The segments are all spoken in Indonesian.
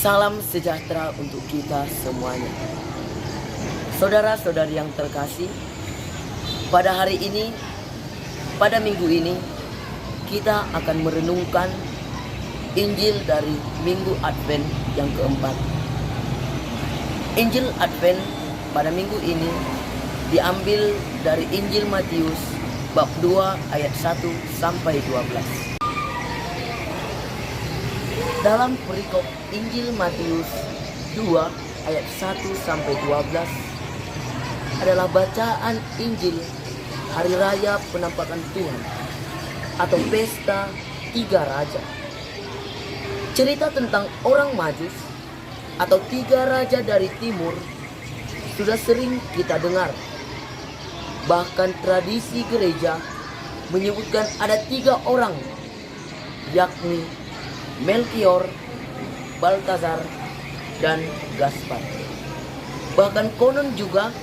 Salam sejahtera untuk kita semuanya. Saudara-saudari yang terkasih, pada hari ini, pada minggu ini, kita akan merenungkan Injil dari Minggu Advent yang keempat. Injil Advent pada minggu ini diambil dari Injil Matius bab 2 ayat 1 sampai 12. Dalam perikop Injil Matius 2 ayat 1 sampai 12 adalah bacaan Injil Hari Raya Penampakan Tuhan atau Pesta Tiga Raja. Cerita tentang orang Majus atau tiga raja dari timur sudah sering kita dengar. Bahkan tradisi gereja menyebutkan ada tiga orang, yakni Melkior, Baltasar, dan Gaspar. Bahkan konon juga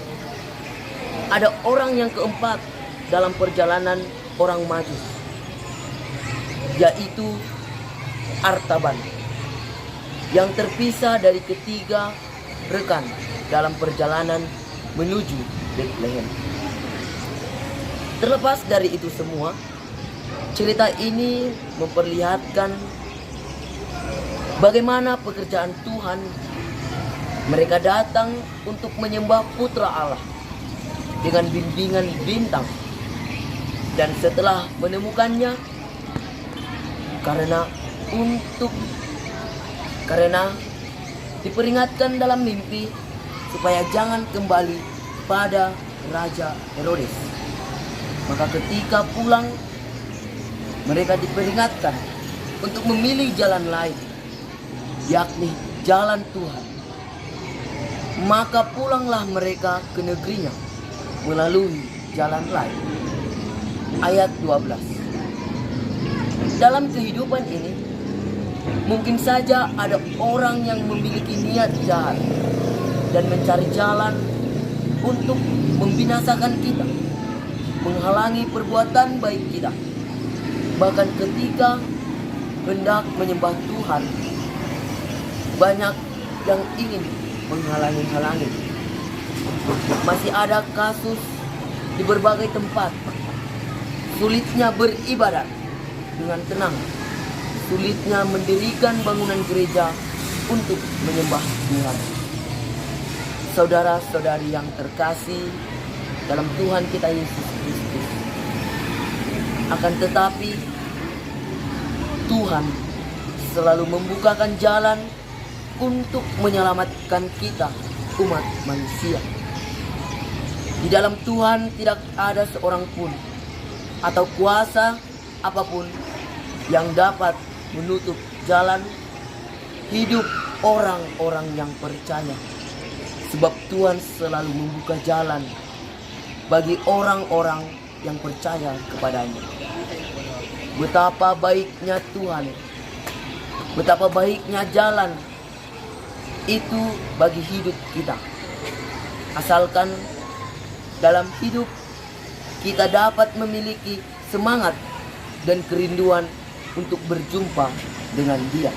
ada orang yang keempat dalam perjalanan orang Majus, yaitu Artaban, yang terpisah dari ketiga rekan dalam perjalanan menuju Bethlehem. Terlepas dari itu semua, cerita ini memperlihatkan bagaimana pekerjaan Tuhan. Mereka datang untuk menyembah Putra Allah dengan bimbingan bintang. Dan setelah menemukannya, karena diperingatkan dalam mimpi supaya jangan kembali pada Raja Herodes, maka ketika pulang mereka diperingatkan untuk memilih jalan lain, yakni jalan Tuhan. Maka pulanglah mereka ke negerinya melalui jalan lain. Ayat 12. Dalam kehidupan ini, mungkin saja ada orang yang memiliki niat jahat dan mencari jalan untuk membinasakan kita, menghalangi perbuatan baik kita. Bahkan ketika hendak menyembah Tuhan, banyak yang ingin menghalangi. Masih ada kasus di berbagai tempat. Sulitnya beribadat dengan tenang, sulitnya mendirikan bangunan gereja untuk menyembah Tuhan. Saudara-saudari yang terkasih dalam Tuhan kita Yesus Kristus, akan tetapi Tuhan selalu membukakan jalan untuk menyelamatkan kita, umat manusia. Di dalam Tuhan tidak ada seorang pun atau kuasa apapun yang dapat menutup jalan hidup orang-orang yang percaya. Sebab Tuhan selalu membuka jalan bagi orang-orang yang percaya kepadanya. Betapa baiknya Tuhan, betapa baiknya jalan itu bagi hidup kita. Asalkan dalam hidup kita dapat memiliki semangat dan kerinduan untuk berjumpa dengan Dia,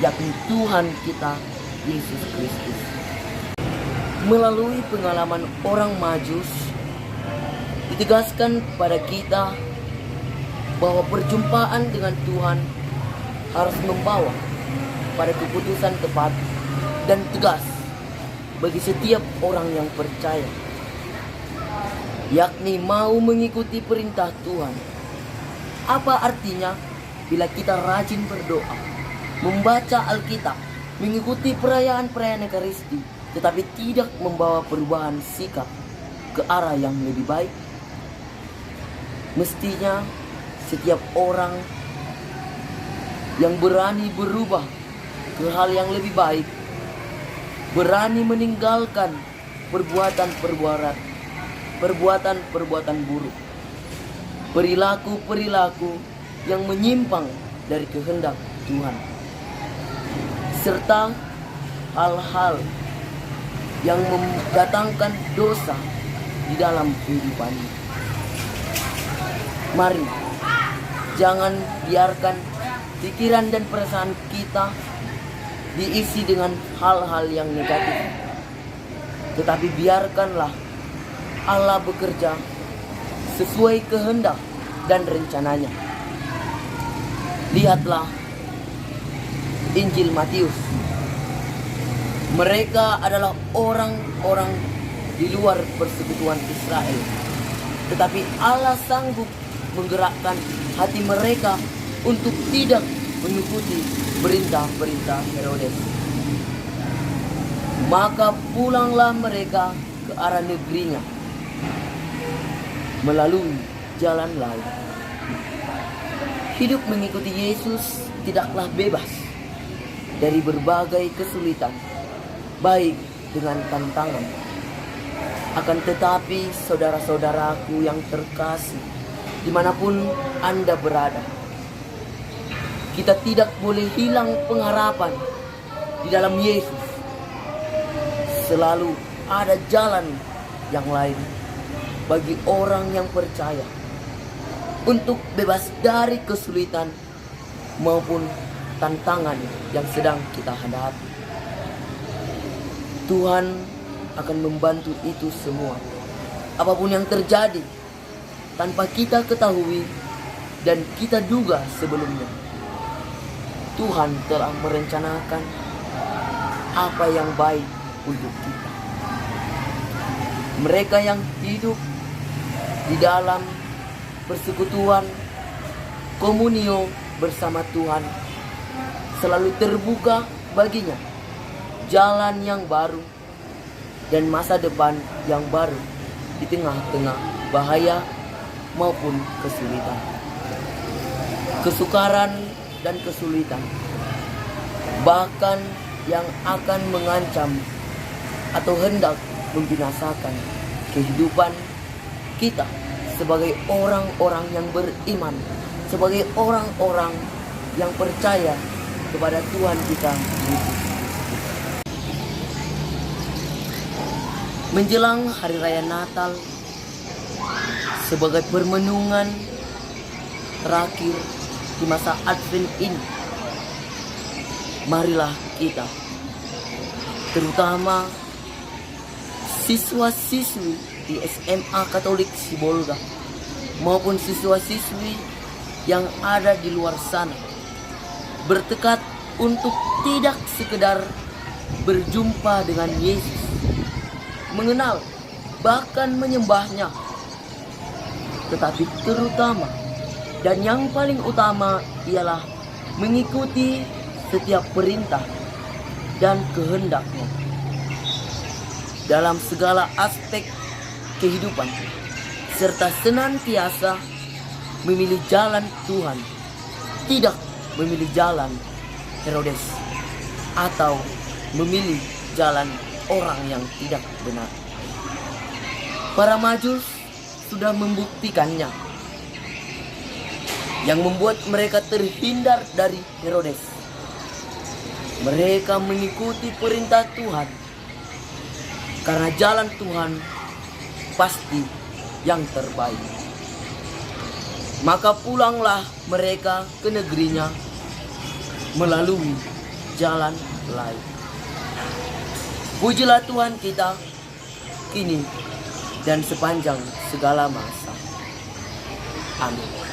yakni Tuhan kita Yesus Kristus. Melalui pengalaman orang Majus, ditegaskan pada kita bahwa perjumpaan dengan Tuhan harus membawa pada keputusan tepat dan tegas bagi setiap orang yang percaya, yakni mau mengikuti perintah Tuhan. Apa artinya bila kita rajin berdoa, membaca Alkitab, mengikuti perayaan-perayaan Ekaristi, tetapi tidak membawa perubahan sikap ke arah yang lebih baik? Mestinya setiap orang yang berani berubah ke hal yang lebih baik, berani meninggalkan perbuatan buruk, perilaku-perilaku yang menyimpang dari kehendak Tuhan, serta hal-hal yang mendatangkan dosa di dalam kehidupannya. Mari, jangan biarkan pikiran dan perasaan kita diisi dengan hal-hal yang negatif. Tetapi biarkanlah Allah bekerja sesuai kehendak dan rencananya. Lihatlah Injil Matius. Mereka adalah orang-orang di luar persekutuan Israel. Tetapi Allah sanggup menggerakkan hati mereka untuk tidak mengikuti perintah-perintah Herodes. Maka pulanglah mereka ke arah negerinya melalui jalan lain. Hidup mengikuti Yesus tidaklah bebas dari berbagai kesulitan, baik dengan tantangan. Akan tetapi saudara-saudaraku yang terkasih, dimanapun Anda berada, kita tidak boleh hilang pengharapan di dalam Yesus. Selalu ada jalan yang lain bagi orang yang percaya untuk bebas dari kesulitan maupun tantangan yang sedang kita hadapi. Tuhan akan membantu itu semua. Apapun yang terjadi tanpa kita ketahui dan kita duga sebelumnya, Tuhan telah merencanakan apa yang baik untuk kita. Mereka yang hidup di dalam persekutuan komunio bersama Tuhan selalu terbuka baginya jalan yang baru dan masa depan yang baru di tengah-tengah bahaya maupun kesulitan. Kesukaran dan kesulitan, bahkan yang akan mengancam atau hendak membinasakan kehidupan kita sebagai orang-orang yang beriman, sebagai orang-orang yang percaya kepada Tuhan kita Yesus. Menjelang Hari Raya Natal, sebagai permenungan terakhir di masa Advent ini, marilah kita, terutama siswa-siswi di SMA Katolik Sibolga maupun siswa-siswi yang ada di luar sana, bertekad untuk tidak sekedar berjumpa dengan Yesus, mengenal bahkan menyembahnya, tetapi terutama dan yang paling utama ialah mengikuti setiap perintah dan kehendak-Nya dalam segala aspek kehidupan, serta senantiasa memilih jalan Tuhan, tidak memilih jalan Herodes atau memilih jalan orang yang tidak benar. Para Majus sudah membuktikannya, yang membuat mereka terhindar dari Herodes. Mereka mengikuti perintah Tuhan karena jalan Tuhan pasti yang terbaik. Maka pulanglah mereka ke negerinya melalui jalan lain. Pujilah Tuhan kita kini dan sepanjang segala masa. Amin.